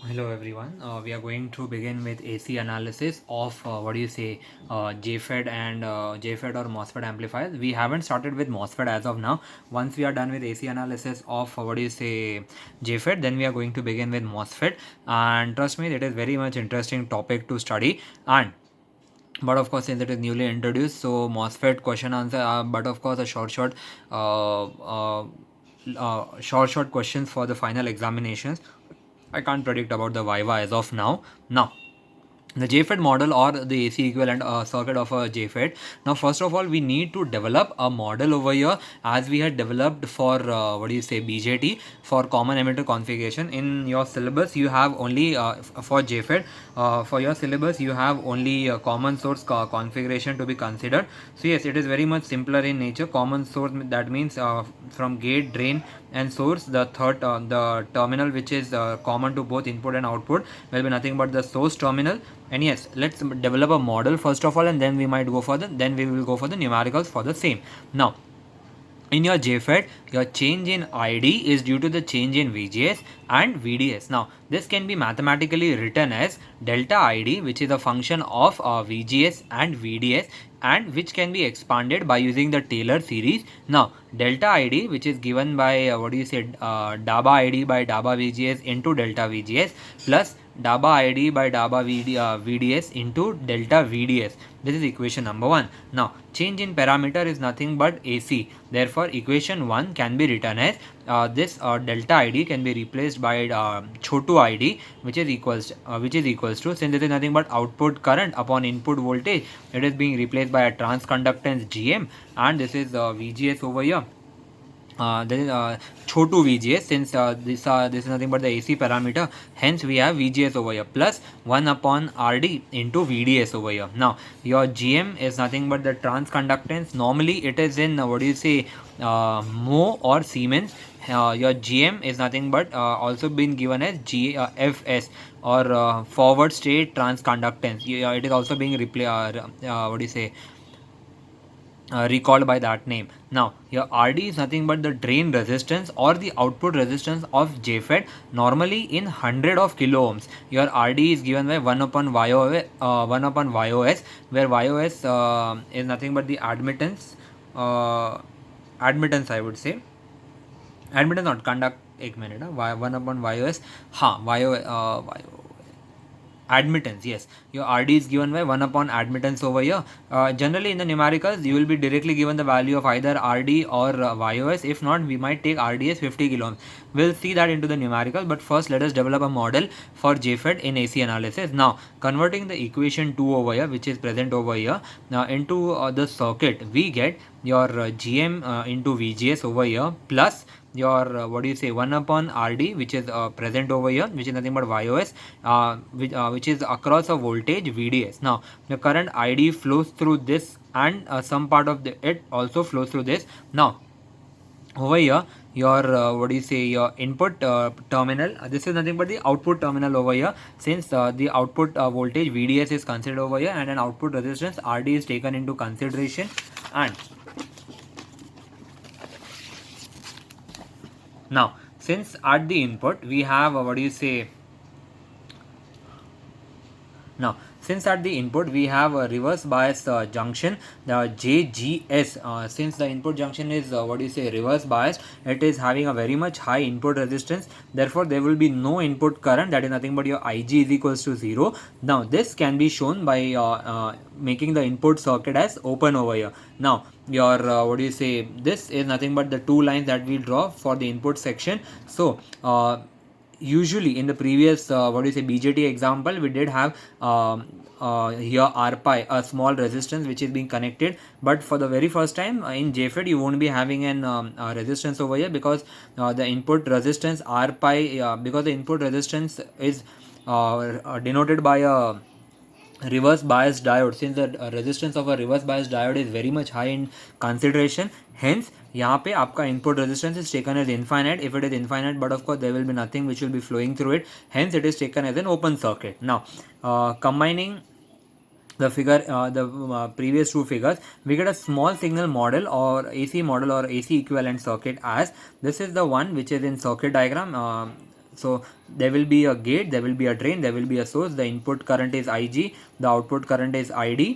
Hello everyone. We are going to begin with AC analysis of JFET and JFET or MOSFET amplifiers. We haven't started with MOSFET as of now. Once we are done with AC analysis of JFET, then we are going to begin with MOSFET. And trust me, it is very much interesting topic to study. And but of course, since it is newly introduced, so MOSFET question answer. But of course, a uh, uh, short questions for the final examinations. I can't predict about the Viva as of now. Now, the JFET model or the AC equivalent circuit of a JFET. Now, first of all, we need to develop a model over here as we had developed for BJT for common emitter configuration. In your syllabus, you have only for JFET. For your syllabus, you have only common source configuration to be considered. So yes, it is very much simpler in nature. Common source, that means from gate, drain, and source. The terminal which is common to both input and output will be nothing but the source terminal. And yes, let's develop a model first of all, and then we will go for the numericals for the same. Now, in your JFET, your change in ID is due to the change in VGS and VDS. Now, this can be mathematically written as delta ID, which is a function of VGS and VDS, and which can be expanded by using the Taylor series. Now, delta ID, which is given by DABA ID by DABA VGS into delta VGS plus DABA ID by DABA VDS into delta VDS. This is equation number 1. Now, change in parameter is nothing but AC. Therefore, equation 1 can be written as this delta ID can be replaced by chotu ID, which is equals to, since it is nothing but output current upon input voltage, it is being replaced by a transconductance GM, and this is VGS over here. This is chotu VGS, since this is nothing but the AC parameter, hence we have VGS over here plus 1 upon RD into VDS over here. Now, your GM is nothing but the transconductance. Normally it is in mho or Siemens. Your GM is nothing but also been given as GFS or forward state transconductance. It is also being recalled by that name. Now, your RD is nothing but the drain resistance or the output resistance of JFET, normally in 100 of kilo ohms. Your RD is given by 1 upon YOS, where YOS is nothing but the admittance, I would say. Admittance, not conduct. एक minute, 1 upon YOS. हाँ, admittance, yes, your RD is given by 1 upon admittance over here. Generally in the numericals you will be directly given the value of either RD or YOS. If not, we might take RDS 50 kilo ohms. We'll see that into the numerical, but first let us develop a model for JFET in AC analysis. Now, converting the equation 2 over here, which is present over here, now into the circuit, we get your GM into VGS over here plus your 1 upon RD, which is present over here, which is nothing but YOS, which is across a voltage VDS. Now, the current ID flows through this, and some part of it also flows through this. Now, over here, your your input terminal, this is nothing but the output terminal over here, since the output voltage VDS is considered over here, and an output resistance RD is taken into consideration. And now, since at the input we have since at the input we have a reverse bias junction, the JGS. Since the input junction is reverse biased, it is having a very much high input resistance. Therefore, there will be no input current. That is nothing but your IG is equals to 0. Now, this can be shown by making the input circuit as open over here. Now, your this is nothing but the two lines that we draw for the input section. So, usually in the previous BJT example, we did have here RPi, a small resistance which is being connected, but for the very first time in JFET you won't be having an resistance over here, because the input resistance RPi, because the input resistance is denoted by a reverse bias diode. Since the resistance of a reverse bias diode is very much high in consideration, hence यहाँ पे आपका input resistance is taken as infinite if it is infinite, but of course there will be nothing which will be flowing through it, hence it is taken as an open circuit. Now, combining the figure, the previous two figures, we get a small signal model or AC model or AC equivalent circuit, as this is the one which is in circuit diagram. So there will be a gate, there will be a drain, there will be a source. The input current is Ig, the output current is Id.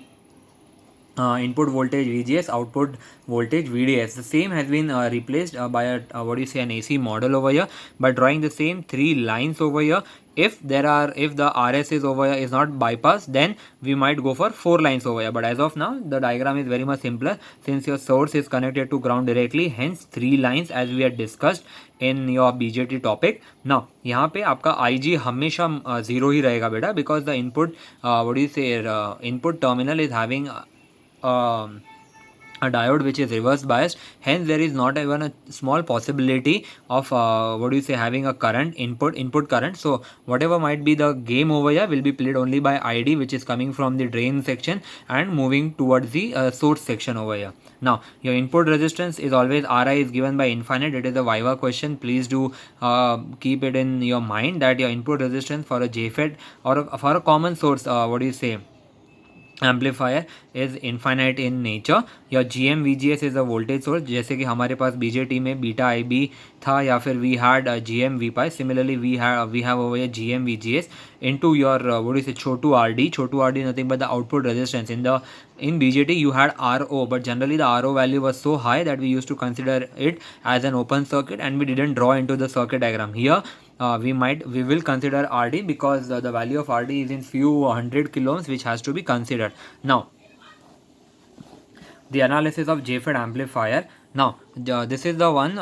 Input voltage VGS, output voltage VDS. The same has been replaced by a an AC model over here by drawing the same 3 lines over here. If the RS is over here is not bypassed, then we might go for 4 lines over here. But as of now, the diagram is very much simpler since your source is connected to ground directly. Hence 3 lines as we had discussed in your BJT topic. Now यहाँ पे आपका IG हमेशा 0 ही रहेगा बेटा, because the input input terminal is having a diode which is reverse biased. Hence there is not even a small possibility of having a current input current. So whatever might be the game over here will be played only by Id, which is coming from the drain section and moving towards the source section over here. Now your input resistance is always Ri is given by infinite. It is a Viva question. Please do keep it in your mind that your input resistance for a JFET or for a common source amplifier is infinite in nature. या GM VGS is a voltage source, जैसे कि हमारे पास BJT में beta IB था या फिर we had GM VPI. Similarly we have over GM VGS into your छोटू RD. छोटू RD nothing but the output resistance. In BJT you had RO, but generally the RO value was so high that we used to consider it as an open circuit and we didn't draw into the circuit diagram. Here we will consider RD because the value of RD is in few hundred kilo ohms, which has to be considered. Now the analysis of JFET amplifier. Now this is the one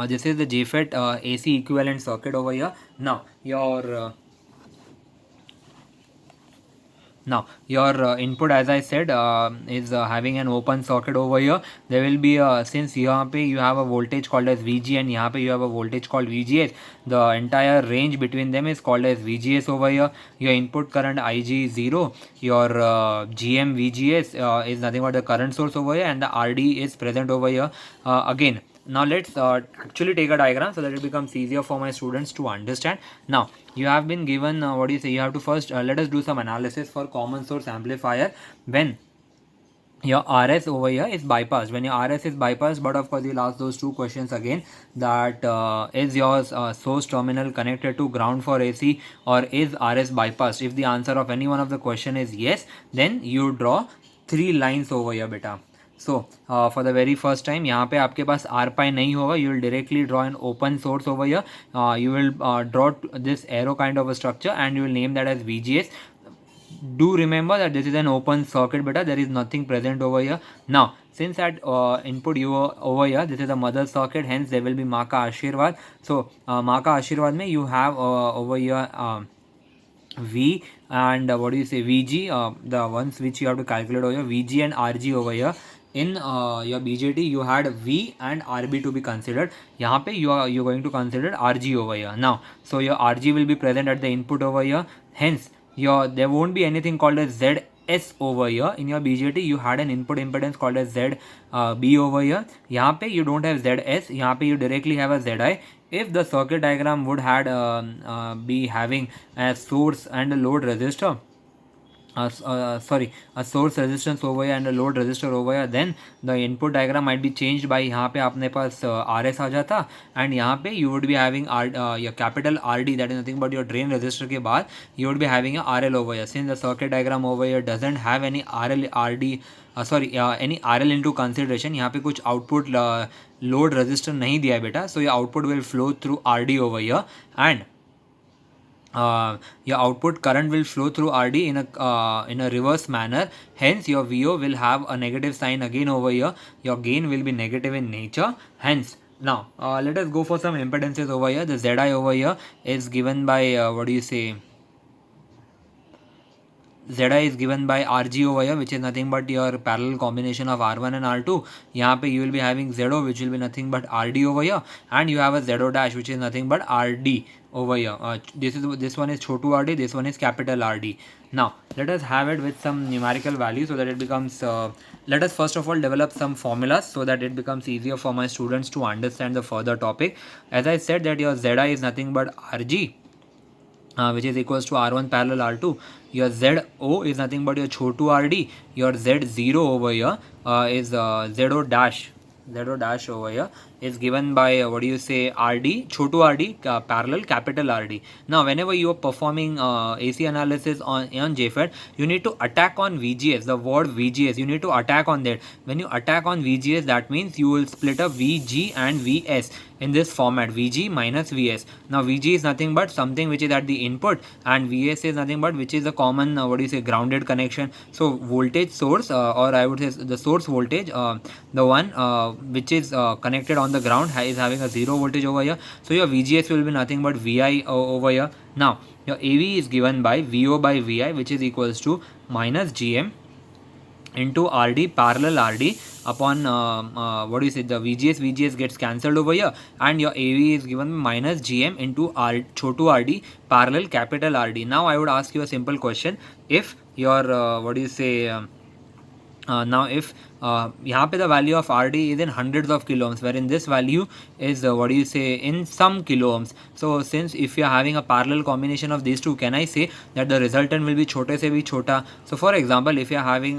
this is the JFET AC equivalent circuit over here. Now your input, as I said, is having an open circuit over here. There will be since यहाँ पे you have a voltage called as VG and यहाँ पे you have a voltage called VGS. The entire range between them is called as VGS over here. Your input current IG is 0. Your GM VGS is nothing but the current source over here, and the RD is present over here again. Now let's actually take a diagram so that it becomes easier for my students to understand. Now you have been given you have to first let us do some analysis for common source amplifier when your RS over here is bypassed. When your RS is bypassed, but of course you'll ask those two questions again, that is your source terminal connected to ground for AC or is RS bypassed? If the answer of any one of the question is yes, then you draw 3 lines over here beta. So for the very first time यहाँ पे आपके पास R pi नहीं होगा. You will directly draw an open source over here. You will draw this arrow kind of a structure and you will name that as VGS. Do remember that this is an open circuit beta. There is nothing present over here. Now since that input you over here, this is a mother circuit, hence there will be माँ का आशीर्वाद. So माँ का आशीर्वाद में you have over here V and VG, the ones which you have to calculate over here, VG and RG over here. In your BJT you had V and RB to be considered. यहाँ पे you're going to consider RG over here. Now so your RG will be present at the input over here. Hence there won't be anything called as ZS over here. In your BJT you had an input impedance called as ZB over here. यहाँ पे you don't have ZS. यहाँ पे you directly have a ZI. If the circuit diagram would had be having a source and a load resistor, a source resistance over here and a load resistor over here, then the input diagram might be changed by यहाँ पे अपने पास RS आ जाता and यहाँ पे you would be having your capital RD, that is nothing but your drain resistor के बाद you would be having a RL over here. Since the circuit diagram over here doesn't have any any RL into consideration, यहाँ पे कुछ output load resistor नहीं दिया है बेटा. So your output will flow through RD over here and your output current will flow through RD in a reverse manner. Hence your VO will have a negative sign again over here. Your gain will be negative in nature. Hence now let us go for some impedances over here. The ZI over here is given by ZI is given by RG over here, which is nothing but your parallel combination of R1 and R2. यहाँ पे you will be having ZO, which will be nothing but RD over here, and you have a ZO dash, which is nothing but RD over here. This one is Chhotu RD, this one is capital RD. Now let us have it with some numerical values so that it becomes let us first of all develop some formulas so that it becomes easier for my students to understand the further topic. As I said that your ZI is nothing but RG, which is equals to R1 parallel R2. Your ZO is nothing but your छोटू RD. Your Z0 over here is ZO dash over here is given by what do you say, RD, chotu RD, parallel capital RD. Now whenever you are performing AC analysis on JFET, you need to attack on VGS, the word VGS, you need to attack on that. When you attack on VGS, that means you will split up VG and VS in this format, VG minus VS. Now VG is nothing but something which is at the input, and VS is nothing but which is a common what do you say, grounded connection. So voltage source, or I would say the source voltage, the one which is connected on the ground is having a 0 voltage over here. So your VGS will be nothing but VI over here. Now your AV is given by VO by VI, which is equals to minus GM into RD, parallel RD, upon what do you say, the VGS gets cancelled over here, and your AV is given minus GM into chotu RD, parallel capital RD. Now I would ask you a simple question. If your what do you say, now if यहाँ पे the value of RD is in hundreds of kilo ohms, wherein this value is what do you say, in some kilo ohms. So since if you are having a parallel combination of these two, can I say that the resultant will be छोटे से भी छोटा? So for example, if you are having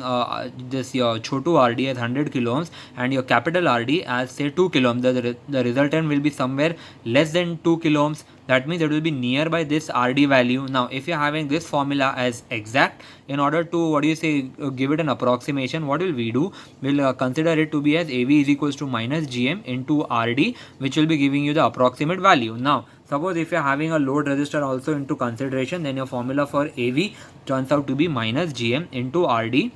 this your chotu RD as 100 kilo ohms and your capital RD as say 2 kilo ohms, the resultant will be somewhere less than 2 kilo ohms. That means it will be nearby this RD value. Now if you are having this formula as exact, in order to what do you say, give it an approximation, what will we do? We'll consider it to be as AV is equals to minus GM into RD, which will be giving you the approximate value. Now suppose if you are having a load resistor also into consideration, then your formula for AV turns out to be minus GM into RD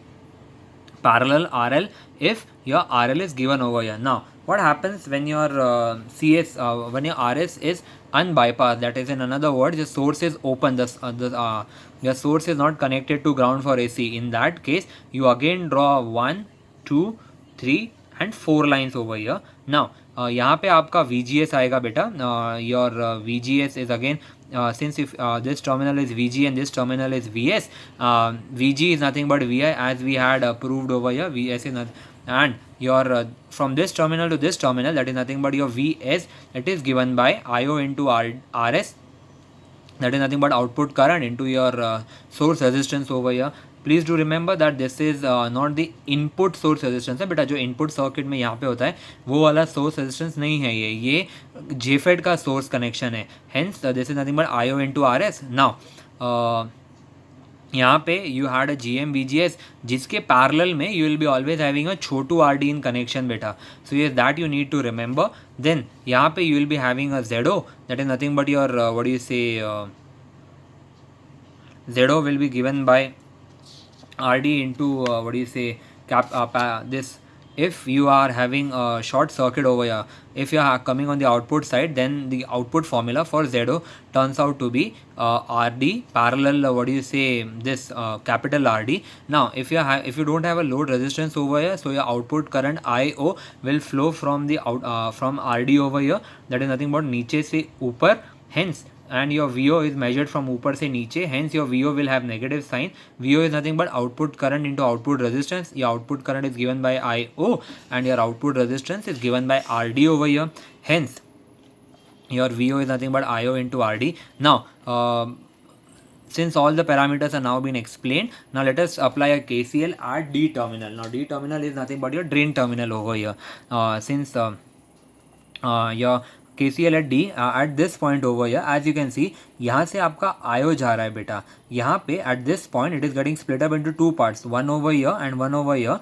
parallel RL if your RL is given over here. Now what happens when your CS, when your RS is unbypassed, that is in another word, the source is open, the source is not connected to ground for AC. In that case, you again draw 1, 2, 3 and 4 lines over here. Now यहाँ पे आपका VGS आएगा बेटा. Your VGS is again, since if this terminal is VG and this terminal is VS, VG is nothing but VI as we had proved over here. VS is nothing, and your from this terminal to this terminal, that is nothing but your VS, that is given by IO into RS, that is nothing but output current into your source resistance over here. Please do remember that this is not the input source resistance है बेटा. जो input circuit में यहाँ पे होता है वो वाला सोर्स रेजिस्टेंस नहीं है, ये जेफेड का सोर्स कनेक्शन है. Hence this is nothing but IO into RS. Now यहाँ पे यू हैड अ GM-VGS जिसके पैरेलल में you will be always having a छोटू RD इन कनेक्शन बेटा. सो ये that you need to remember. Then यहाँ पे you will be having a ZO, that is nothing but your what do you say, ZO will be given by RD into what do you say, this. If you are having a short circuit over here, if you are coming on the output side, then the output formula for ZO turns out to be RD parallel what do you say, this capital RD. Now if you don't have a load resistance over here, so your output current IO will flow from the from RD over here, that is nothing but नीचे से ऊपर. Hence, and your VO is measured from ऊपर से नीचे, hence your VO will have negative sign. VO is nothing but output current into output resistance. Your output current is given by IO and your output resistance is given by RD over here. Hence your VO is nothing but IO into RD. Now since all the parameters are now been explained, now let us apply a KCL at D terminal. Now D terminal is nothing but your drain terminal over here. Since your KCL at D at this point over here, as you can see, यहाँ से आपका IO जा रहा है बेटा. यहाँ पे at this point it is getting split up into two parts, one over here and one over here,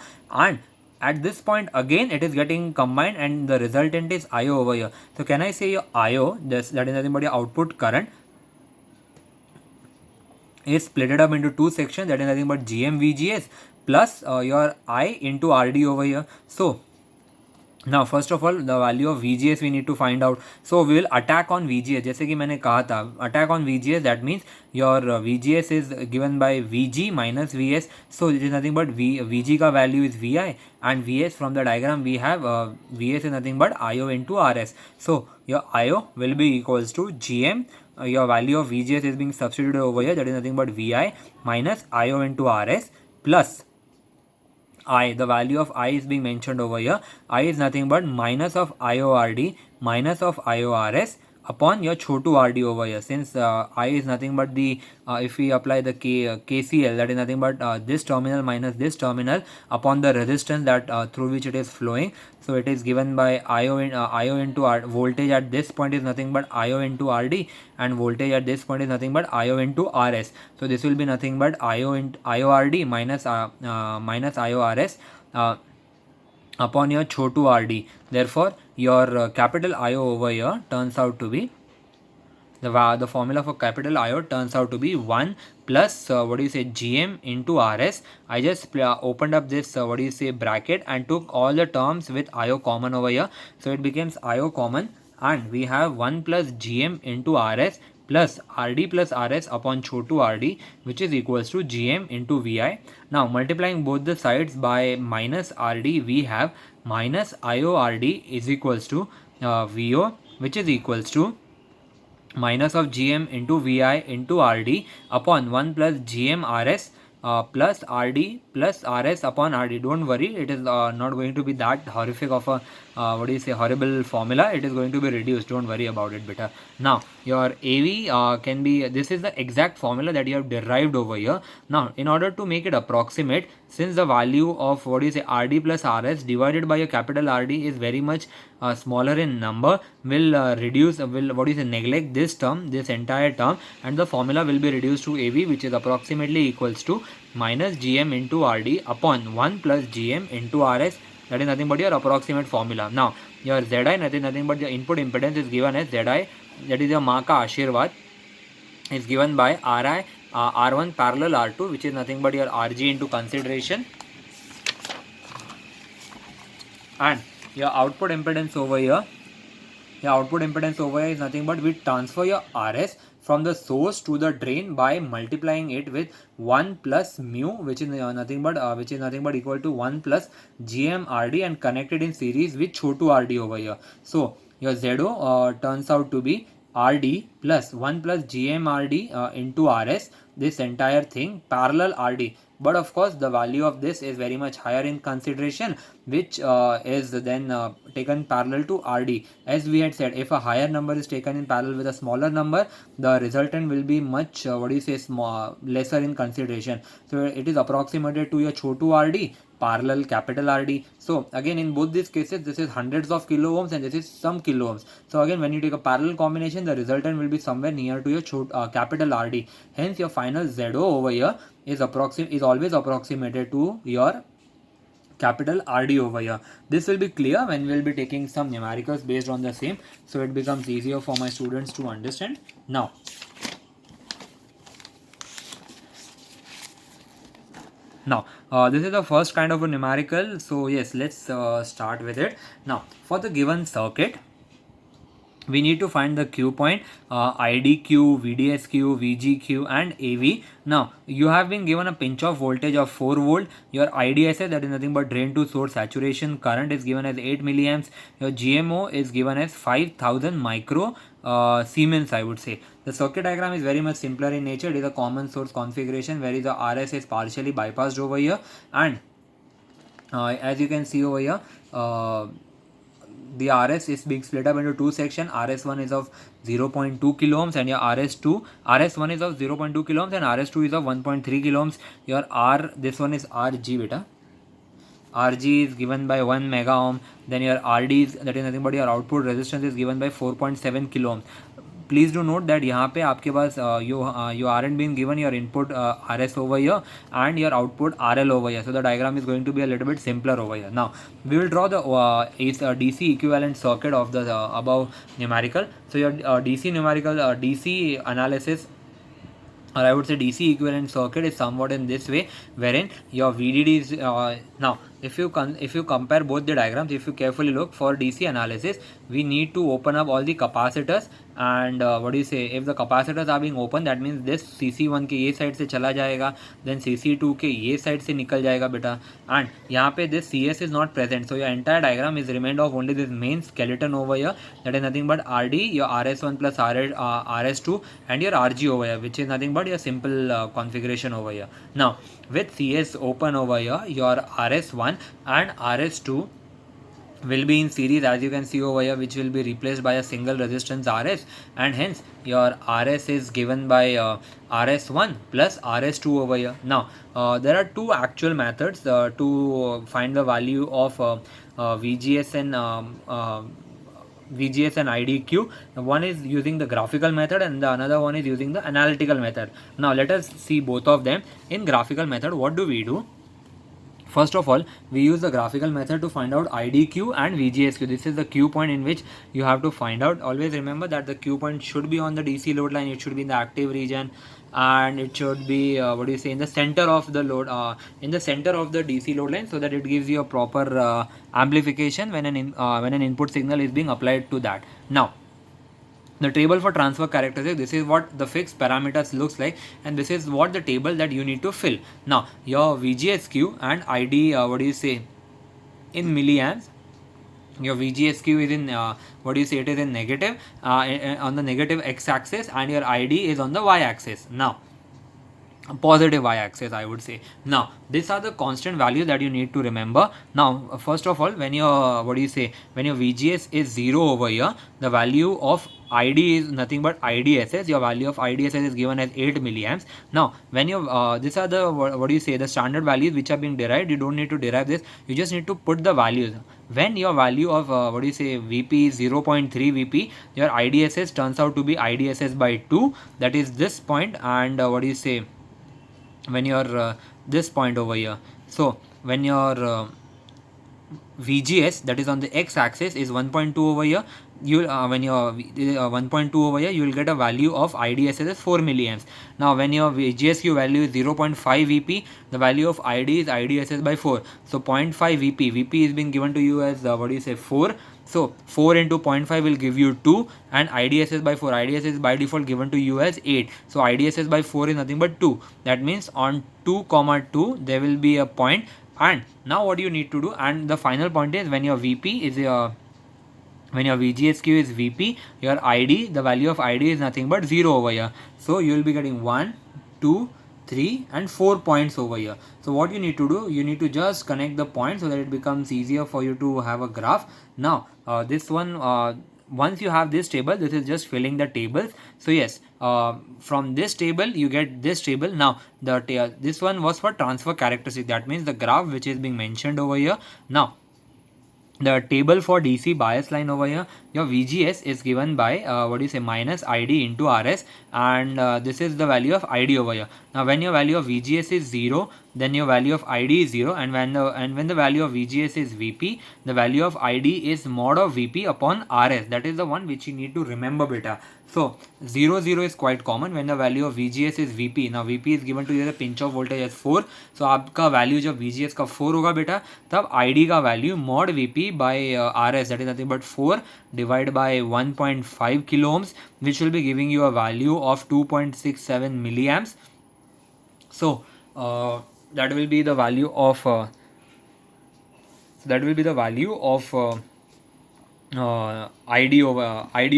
and at this point again it is getting combined and the resultant is IO over here. So can I say your IO, that is nothing but your output current, is split up into two sections, that is nothing but GM-VGS plus your I into RD over here. So now first of all the value of VGS we need to find out. So we will attack on VGS, जैसे कि मैंने कहा था, attack on VGS, that means your VGS is given by VG minus VS. So it is nothing but VG का value is VI and VS from the diagram we have VS is nothing but IO into RS. So your IO will be equals to GM, your value of VGS is being substituted over here, that is nothing but VI minus IO into RS plus I, the value of I is being mentioned over here. I is nothing but minus of IORD minus of IORS upon your chotu RD over here. Since I is nothing but the if we apply the KCL, that is nothing but this terminal minus this terminal upon the resistance that through which it is flowing. So it is given by IO into R. Voltage at this point is nothing but IO into RD, and voltage at this point is nothing but IO into RS. So this will be nothing but IO into IORD minus minus IORS upon your chotu RD. Therefore, your capital IO over here turns out to be the formula for capital IO turns out to be 1 plus GM into RS. I just opened up this bracket and took all the terms with IO common over here. So it becomes IO common, and we have 1 plus GM into RS plus RD plus RS upon chotu RD, which is equals to GM into VI. Now multiplying both the sides by minus RD, we have minus IORD is equals to VO, which is equals to minus of GM into VI into RD upon 1 plus GM RS plus RD plus RS upon RD. Don't worry, it is not going to be that horrific of a horrible formula. It is going to be reduced. Don't worry about it, beta. Now your AV can be, this is the exact formula that you have derived over here. Now in order to make it approximate, since the value of RD plus RS divided by a capital RD is very much smaller in number, will neglect this term, this entire term, and the formula will be reduced to AV, which is approximately equals to minus GM into RD upon 1 plus GM into RS. That is nothing but your approximate formula. Now your ZI, nothing but the input impedance is given as ZI, that is your maa ka Ashirwad, is given by RI R1 parallel R2, which is nothing but your RG into consideration, and your output impedance over here. Your output impedance over here is nothing but we transfer your RS from the source to the drain by multiplying it with 1 plus mu, which is nothing but equal to 1 plus GMRD, and connected in series with chotu RD over here. So your ZO turns out to be RD plus 1 plus GMRD into RS, this entire thing parallel RD. But of course the value of this is very much higher in consideration, which is then taken parallel to RD. As we had said, if a higher number is taken in parallel with a smaller number, the resultant will be much lesser in consideration. So it is approximated to your chotu RD parallel capital RD. So again, in both these cases, this is hundreds of kilo ohms and this is some kilo ohms. So again, when you take a parallel combination, the resultant will be somewhere near to your capital RD. Hence your final ZO over here is always approximated to your capital RD over here. This will be clear when we will be taking some numericals based on the same, so it becomes easier for my students to understand. Now this is the first kind of a numerical, so yes, let's start with it. Now for the given circuit, we need to find the Q point, IDQ, VDSQ, VGQ and AV. Now you have been given a pinch off voltage of 4 volt. Your IDSA, that is nothing but drain to source saturation current, is given as 8 milliamps. Your GMO is given as 5000 micro Siemens, I would say. The circuit diagram is very much simpler in nature. It is a common source configuration where the RS is partially bypassed over here, and as you can see over here, the RS is being split up into two sections. RS1 is of 0.2 kilo ohms and your RS1 is of 0.2 kilo ohms and RS2 is of 1.3 kilo ohms. Your this one is RG beta. RG is given by 1 mega ohm. Then your RD is, that is nothing but your output resistance, is given by 4.7 kilo ohm. Please do note that यहाँ पे आपके पास you aren't being given your input RS over here and your output RL over here. So the diagram is going to be a little bit simpler over here. Now we will draw the DC equivalent circuit of the above numerical. So your DC numerical DC analysis, or I would say DC equivalent circuit, is somewhat in this way, wherein your VDD is now if you compare both the diagrams, if you carefully look, for DC analysis we need to open up all the capacitors, and if the capacitors are being open, that means this CC1 के ये side से चला जाएगा, then CC2 के ये side से निकल जाएगा बेटा, and यहाँ पे this CS is not present. So your entire diagram is remained of only this main skeleton over here, that is nothing but RD, your RS1 plus RS2 and your RG over here, which is nothing but your simple configuration over here. Now with CS open over here, your RS1 and RS2 will be in series, as you can see over here, which will be replaced by a single resistance Rs, and hence your Rs is given by Rs1 plus Rs2 over here. Now there are two actual methods to find the value of VGS and VGS and IDQ. One is using the graphical method and the another one is using the analytical method. Now let us see both of them. In graphical method, what do we do? First of all, we use the graphical method to find out IDQ and VGSQ. This is the Q point in which you have to find out. Always remember that the Q point should be on the DC load line. It should be in the active region, and it should be in the center of the load, in the center of the DC load line, so that it gives you a proper amplification when an input signal is being applied to that. Now, the table for transfer characteristic, this is what the fixed parameters looks like, and this is what the table that you need to fill. Now your VGSQ and ID, in milliamps. Your VGSQ is in it is in negative, on the negative x-axis, and your ID is on the y-axis. Now positive y-axis, I would say. Now these are the constant values that you need to remember. Now first of all, when your when your VGS is 0 over here, the value of ID is nothing but IDSS. Your value of IDSS is given as 8 milliamps. Now when you these are the the standard values which are being derived. You don't need to derive this, you just need to put the values. When your value of VP is 0.3 VP, your IDSS turns out to be IDSS by 2, that is this point, and when your this point over here. So when your VGS, that is on the x-axis, is 1.2 over here, you when your 1.2 over here, you will get a value of IDSS as 4 milliamps. Now when your VGSQ value is 0.5 VP, the value of ID is IDSS by 4. So 0.5 VP is being given to you as 4. So 4 into 0.5 will give you 2, and IDSS by 4, IDSS is by default given to you as 8. So IDSS by 4 is nothing but 2. That means on 2, 2 there will be a point. And now what you need to do, and the final point is, when your VP is when your VGSQ is VP, your ID, the value of ID is nothing but 0 over here. So you will be getting 1, 2, 3 and 4 points over here. So what you need to do, you need to just connect the points so that it becomes easier for you to have a graph. Now this one, once you have this table, this is just filling the tables. So yes, from this table you get this table. Now this one was for transfer characteristic, that means the graph which is being mentioned over here. Now the table for DC bias line over here, your VGS is given by minus ID into RS, and this is the value of ID over here. Now when your value of VGS is 0, then your value of ID is 0, and when the value of VGS is VP, the value of ID is mod of VP upon RS. That is the one which you need to remember, beta. So 0 0 is quite common when the value of VGS is VP. Now VP is given to you as a pinch of voltage as 4. So आपका value जब VGS का 4 होगा बेटा, तब ID का value mod VP by RS, that is nothing but 4 divided by 1.5 kilo ohms, which will be giving you a value of 2.67 milliamps. So that will be the value of ID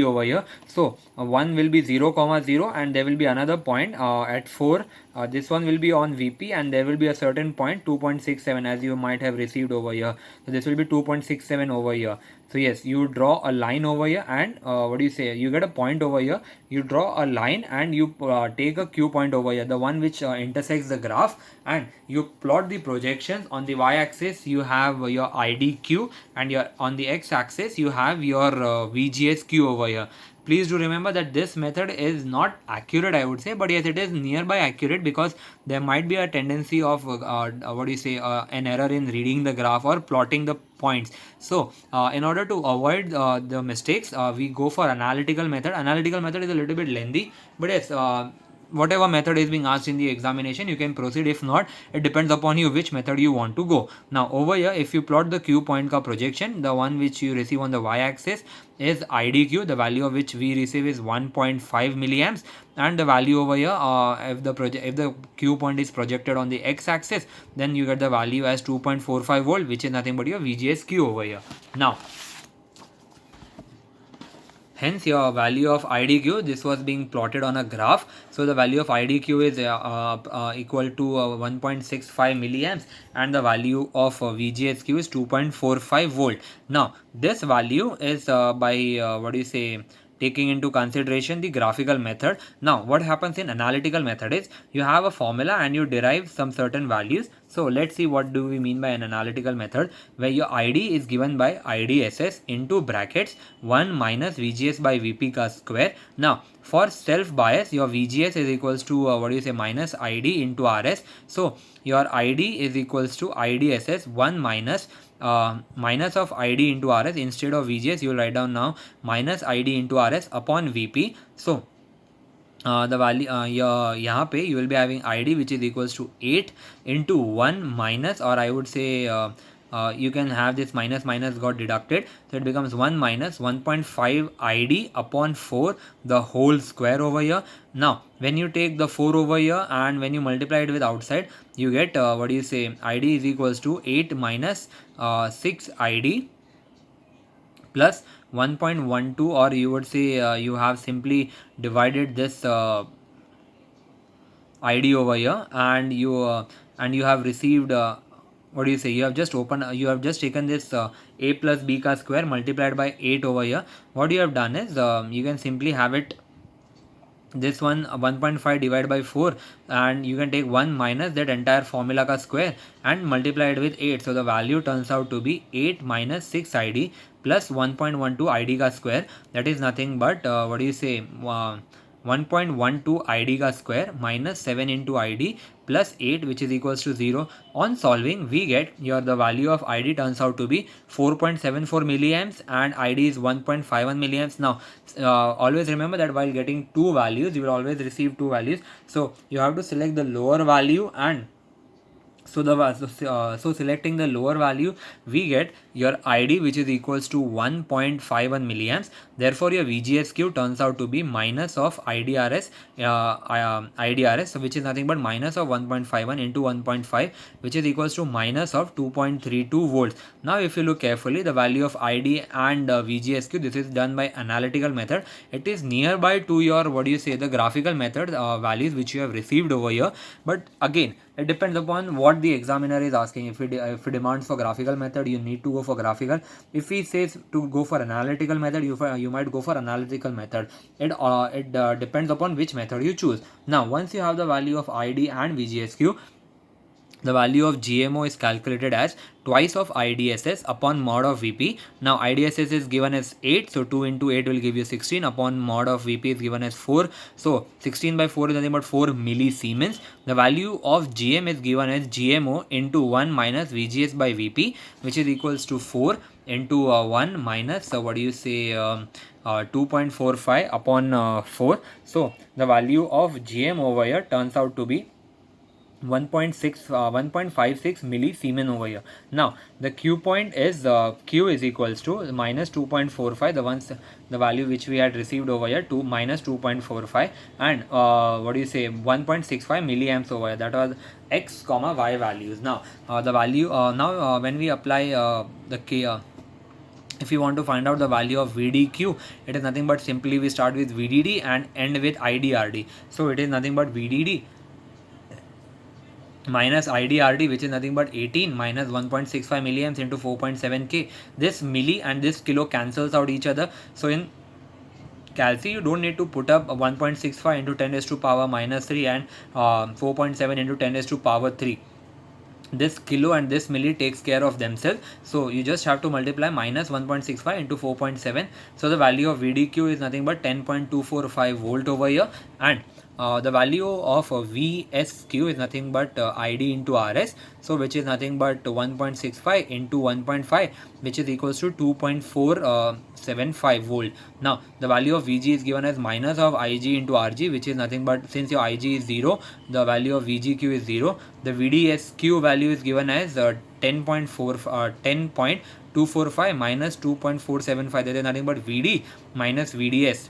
over here. So one will be 0, 0, and there will be another point at 4. This one will be on VP, and there will be a certain point 2.67, as you might have received over here. So this will be 2.67 over here. So yes, you draw a line over here, and you get a point over here, you draw a line, and you take a Q point over here, the one which intersects the graph, and you plot the projections. On the y-axis you have your IDQ, and on the x-axis you have your VGSQ over here. Please do remember that this method is not accurate, I would say, but yes, it is nearby accurate, because there might be a tendency of an error in reading the graph or plotting the points. So in order to avoid the mistakes, we go for analytical method. Analytical method is a little bit lengthy, but yes, whatever method is being asked in the examination, you can proceed. If not, it depends upon you which method you want to go. Now over here, if you plot the Q point ka projection, the one which you receive on the y-axis is IDQ, the value of which we receive is 1.5 milliamps, and the value over here, if the Q point is projected on the x-axis, then you get the value as 2.45 volt, which is nothing but your VGSQ over here. Now hence your value of IDQ, this was being plotted on a graph. So the value of IDQ is equal to 1.65 milliamps, and the value of VGSQ is 2.45 volt. Now this value is by what do you say, taking into consideration the graphical method. Now what happens in analytical method is you have a formula and you derive some certain values. So let's see what do we mean by an analytical method, where your ID is given by IDSS into brackets 1 minus VGS by VP ka square. Now for self bias, your VGS is equals to what do you say, minus ID into RS. So your ID is equals to IDSS 1 minus minus of ID into RS. Instead of VGS, you will write down now minus ID into RS upon VP. So the value यहाँ पे you will be having ID which is equals to 8 into 1 minus, or I would say you can have this minus minus got deducted, so it becomes 1 minus 1.5 ID upon 4 the whole square over here. Now when you take the 4 over here and when you multiply it with outside, you get what do you say, ID is equals to 8 minus 6 ID plus 1.12, or you would say you have simply divided this ID over here, and you have received what do you say, you have just you have just taken this a plus b ka square multiplied by 8 over here. What you have done is you can simply have it this one 1.5 divided by 4, and you can take 1 minus that entire formula ka square and multiply it with 8. So the value turns out to be 8 minus 6 ID plus 1.12 ID ka square. That is nothing but what do you say, 1.12 ID ka square minus 7 into ID plus 8, which is equals to 0. On solving, we get your the value of ID turns out to be 4.74 milliamps and ID is 1.51 milliamps. Now always remember that while getting two values, you will always receive two values. So you have to select the lower value, and so selecting the lower value, we get your ID which is equals to 1.51 milliamps. Therefore your VGSQ turns out to be minus of IDRS, so which is nothing but minus of 1.51 into 1.5, which is equals to minus of 2.32 volts. Now if you look carefully, the value of ID and VGSQ, this is done by analytical method. It is nearby to your what do you say, the graphical method values which you have received over here. But again, it depends upon what the examiner is asking. If he demands for graphical method, you need to go for graphical. If he says to go for analytical method, you might go for analytical method. It depends upon which method you choose. Now once you have the value of ID and VGSQ, the value of GMO is calculated as twice of IDSS upon mod of VP. Now IDSS is given as 8, so 2 into 8 will give you 16 upon mod of VP is given as 4. So 16 by 4 is nothing but 4 millisiemens. The value of GM is given as GMO into 1 minus VGS by VP, which is equals to 4 into 1 minus what do you say, 2.45 upon 4. So the value of GM over here turns out to be 1.56 millisiemens over here. Now the Q point is Q is equals to minus 2.45, the value which we had received over here, to minus 2.45, and what do you say, 1.65 milliamps over here. That was X comma Y values. Now the value when we apply the K, if you want to find out the value of VDQ, it is nothing but simply we start with VDD and end with IDRD. So it is nothing but VDD minus IDRD, which is nothing but 18 minus 1.65 milliamps into 4.7 K. This milli and this kilo cancels out each other. So in Calci, you don't need to put up 1.65 into 10 raised to power minus 3 and 4.7 into 10 raised to power 3. This kilo and this milli takes care of themselves. So you just have to multiply minus 1.65 into 4.7. So the value of VDQ is nothing but 10.245 volt over here, and the value of VSQ is nothing but ID into RS, so which is nothing but 1.65 into 1.5, which is equals to 2.475 volt. Now the value of VG is given as minus of IG into RG, which is nothing but, since your IG is 0, the value of VGQ is 0. The VDSQ value is given as 10.245 minus 2.475, that is nothing but VD minus VDS.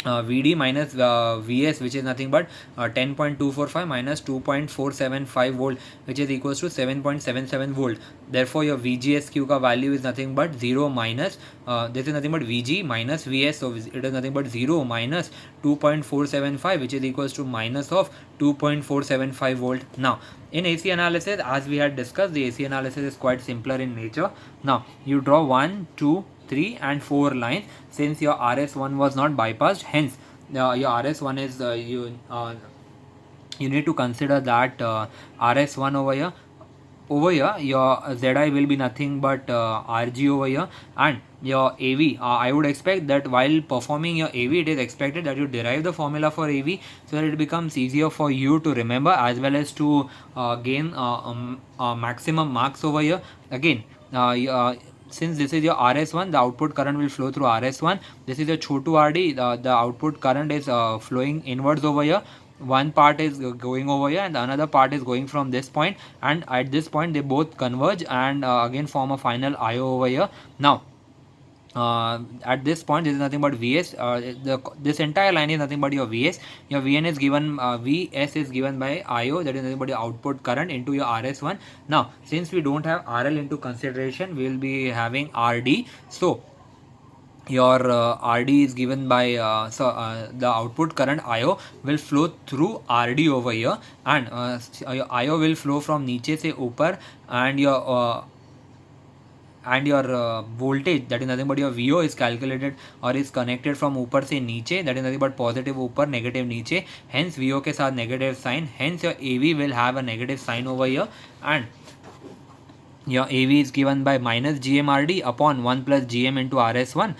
VD minus VS, which is nothing but 10.245 minus 2.475 volt, which is equals to 7.77 volt. Therefore your VGSQ ka value is nothing but 0 minus this is nothing but VG minus VS, so it is nothing but 0 minus 2.475, which is equals to minus of 2.475 volt. Now in AC analysis, as we had discussed, the AC analysis is quite simpler in nature. Now you draw 1, 2, 3 and 4 lines, since your RS1 was not bypassed, hence your RS1 is you need to consider that RS1 over here your ZI will be nothing but RG over here, and your AV, I would expect that while performing your AV, it is expected that you derive the formula for AV so that it becomes easier for you to remember as well as to gain maximum marks over here. Again, since this is your RS1, the output current will flow through RS1. This is your Chotu RD, the output current is flowing inwards over here. One part is going over here and the another part is going from this point, and at this point they both converge and again form a final IO over here. Now at this point this is nothing but VS, this entire line is nothing but your VS. Your VN is given, VS is given by IO, that is nothing but your output current into your RS1. Now since we don't have RL into consideration, we will be having RD, so your RD is given by the output current IO will flow through RD over here, and your IO will flow from niche se upar, and your voltage, that is nothing but your VO, is calculated or is connected from upar se niche, that is nothing but positive upar negative niche, hence VO ke saath negative sign, hence your AV will have a negative sign over here, and your AV is given by minus GMRD upon 1 plus GM into RS1,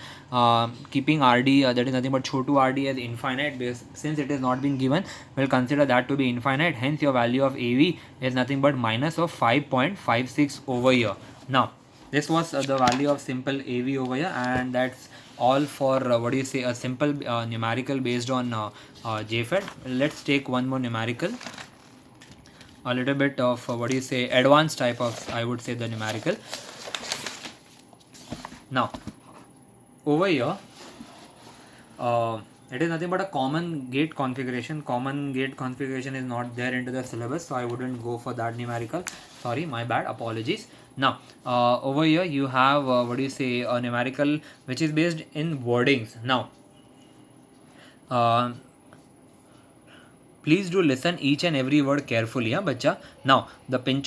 keeping RD, that is nothing but Chotu RD, as infinite, because since it is not been given, we'll consider that to be infinite, hence your value of AV is nothing but minus of 5.56 over here. Now this was the value of simple AV over here, and that's all for a simple numerical based on JFET. Let's take one more numerical, a little bit of advanced type of, I would say, the numerical. Now over here it is nothing but a common gate configuration. Common gate configuration is not there into the syllabus, so I wouldn't go for that numerical. Sorry, my bad, apologies. Now over here you have a numerical which is based in wordings. Now please do listen each and every word carefully, huh, bacha. Now the pinch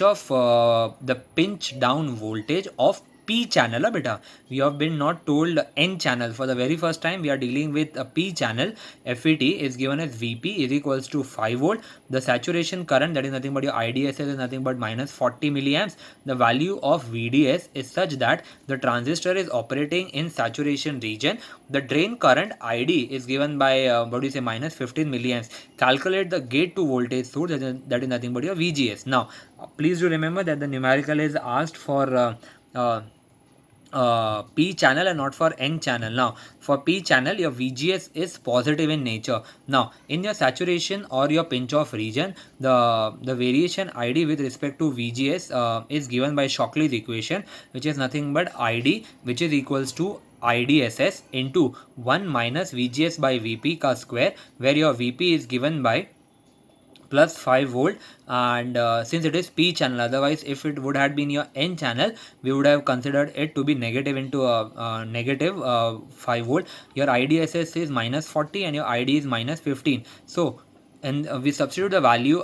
down voltage of P channel, beta. We have been not told N channel. For the very first time, we are dealing with a P channel. FET is given as Vp is equals to 5 volt. The saturation current, that is nothing but your IDSS, is nothing but minus 40 milliamps. The value of VDS is such that the transistor is operating in saturation region. The drain current ID is given by minus 15 milliamps. Calculate the gate to voltage source, that is nothing but your VGS. Now please do remember that the numerical is asked for P channel and not for N channel. Now for P channel, your VGS is positive in nature. Now in your saturation or your pinch off region, the variation ID with respect to VGS is given by Shockley's equation, which is nothing but ID, which is equals to IDSS into 1 minus VGS by VP ka square, where your VP is given by plus 5 volt, and since it is P channel, otherwise if it would have been your N channel, we would have considered it to be negative into a negative 5 volt. Your IDSS is minus 40 and your ID is minus 15. So and we substitute the value,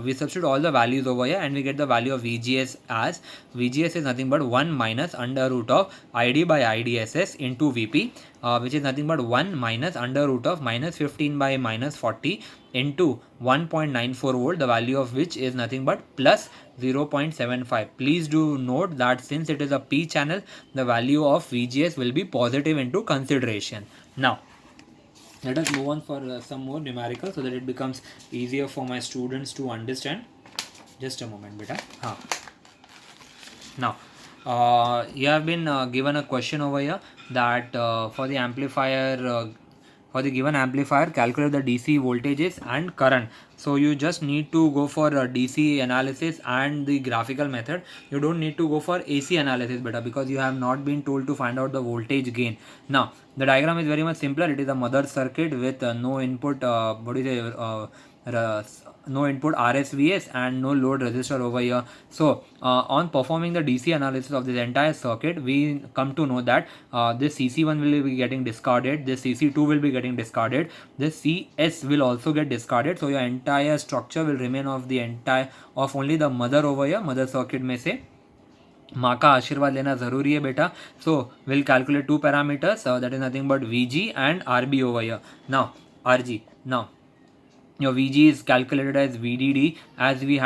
we substitute all the values over here, and we get the value of VGS as VGS is nothing but 1 minus under root of ID by IDSS into VP, which is nothing but 1 minus under root of minus 15 by minus 40 into 1.94 volt, the value of which is nothing but plus 0.75. Please do note that since it is a P channel, the value of VGS will be positive into consideration. Now let us move on for some more numerical so that it becomes easier for my students to understand. Just a moment, beta. Now you have been given a question over here that for the amplifier for the given amplifier, calculate the DC voltages and current. So you just need to go for DC analysis and the graphical method. You don't need to go for AC analysis beta, because you have not been told to find out the voltage gain. Now the diagram is very much simpler. It is a mother circuit with no input no input RSVS and no load resistor over here. So on performing the DC analysis of this entire circuit, we come to know that this CC1 will be getting discarded, this CC2 will be getting discarded, this CS will also get discarded. So your entire structure will remain of only the mother over here, mother circuit में से माँ का आशीर्वाद लेना ज़रूरी है बेटा. So we'll calculate two parameters, that is nothing but VG and RB over here. Now RG, now your VG is calculated as VDD, as we